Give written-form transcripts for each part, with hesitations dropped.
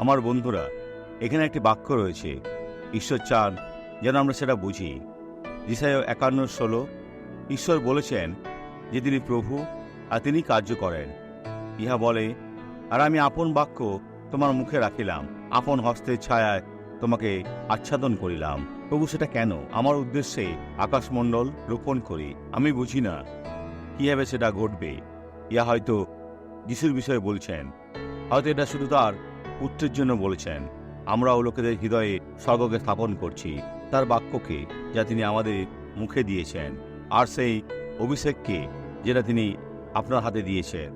আমার বন্ধুরা, এখানে একটি বাক্য রয়েছে, ঈশ্বর চান যেন আমরা সেটা বুঝি। যেসায়া 51:16, ঈশ্বর বলেছেন যে তিনি প্রভু আর তিনি কার্য করেন। ইহা বলে, আর আমি আপন বাক্য তোমার মুখে রাখিলাম, আপন হস্তের ছায়ায় তোমাকে আচ্ছাদন করিলাম। প্রভু সেটা কেন? আমার উদ্দেশ্যে আকাশমণ্ডল রোপণ করি। আমি বুঝি না কিভাবে সেটা ঘটবে। ইহা হয়তো যিশুর বিষয়ে বলছেন, হয়তো এটা শুধু তার পুত্রের জন্য বলেছেন। আমরাও লোকেদের হৃদয়ে স্বর্গকে স্থাপন করছি, তার বাক্যকে যা তিনি আমাদের মুখে দিয়েছেন, আর সেই অভিষেককে যেটা তিনি আপনার হাতে দিয়েছেন,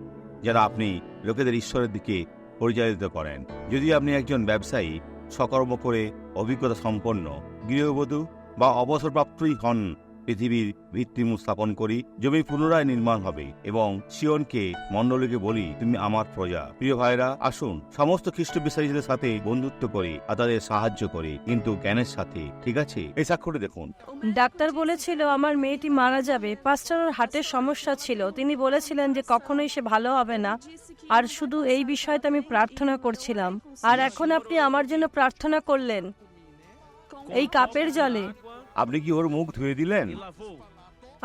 যারা আপনি লোকেদের ঈশ্বরের দিকে পরিচালিত করেন। যদি আপনি একজন ব্যবসায়ী, সকর্ম করে অভিজ্ঞতা সম্পন্ন গৃহবধূ বা অবসরপ্রাপ্তই হন, পৃথিবীর ভিত্তিমূল স্থাপন করি, জমি পুনরায় নির্মাণ হবে এবং সিয়নকে মণ্ডলীকে বলি, তুমি আমার প্রজা। প্রিয় ভাইরা, আসুন সমস্ত খ্রিস্ট বিশ্বাসীদের সাথে বন্ধুত্ব করি আর তাদের সাহায্য করি, কিন্তু জ্ঞানের সাথে। ঠিক আছে? এই সাক্ষ্যটি দেখুন। ডাক্তার বলেছিল আমার মেয়েটি মারা যাবে। পাস্টারের হার্টের সমস্যা ছিল। তিনি বলেছিলেন যে কখনোই সে ভালো হবে না, আর শুধু এই বিষয়তে আমি প্রার্থনা করছিলাম। আর এখন আপনি আমার জন্য প্রার্থনা করলেন এই কাপের জলে। আপনি কি ওর মুখ ধুয়ে দিলেন?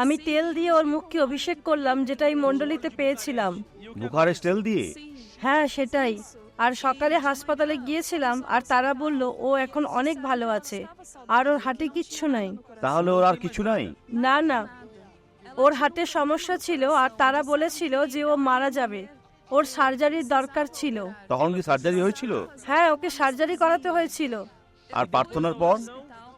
আমি তেল দিয়ে ওর মুখকে অভিষেক করলাম, যেটা এই মণ্ডলীতে পেয়েছিলাম। বুখারেস্ট তেল দিয়ে? হ্যাঁ, সেটাই। আর সকালে হাসপাতালে গিয়েছিলাম, আর তারা বলল ও এখন অনেক ভালো আছে, আর ওর হার্টে কিচ্ছু নাই। তাহলে ওর আর কিছু নাই? না না, ওর হার্টের সমস্যা ছিল, আর তারা বলেছিল যে ও মারা যাবে, ওর সার্জারির দরকার ছিল। তখন কি সার্জারি হয়েছিল? হ্যাঁ, ওকে সার্জারি করাতে হয়েছিল। আর প্রার্থনার পর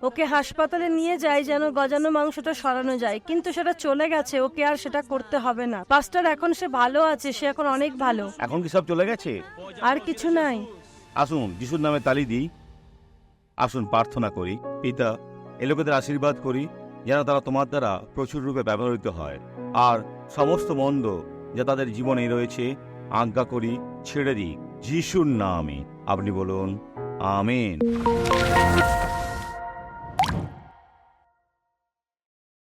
ওকে হাসপাতালে নিয়ে যায় যেন গজানো মাংসটা সরানো যায়, কিন্তু সেটা চলে গেছে। ওকে আর সেটা করতে হবে না। পাস্টার, এখন সে ভালো আছে, সে এখন অনেক ভালো। এখন কি সব চলে গেছে? আর কিছু নাই। আসুন যিশুর নামে তালি দিই। আসুন প্রার্থনা করি। পিতা, এ লোকেদের আশীর্বাদ করি যেন তারা তোমার দ্বারা প্রচুর রূপে ব্যবহৃত হয়, আর সমস্ত মন্দ যা তাদের জীবনে রয়েছে আজ্ঞা করি ছেড়ে দিই যিশুর নামে। আপনি বলুন আমেন।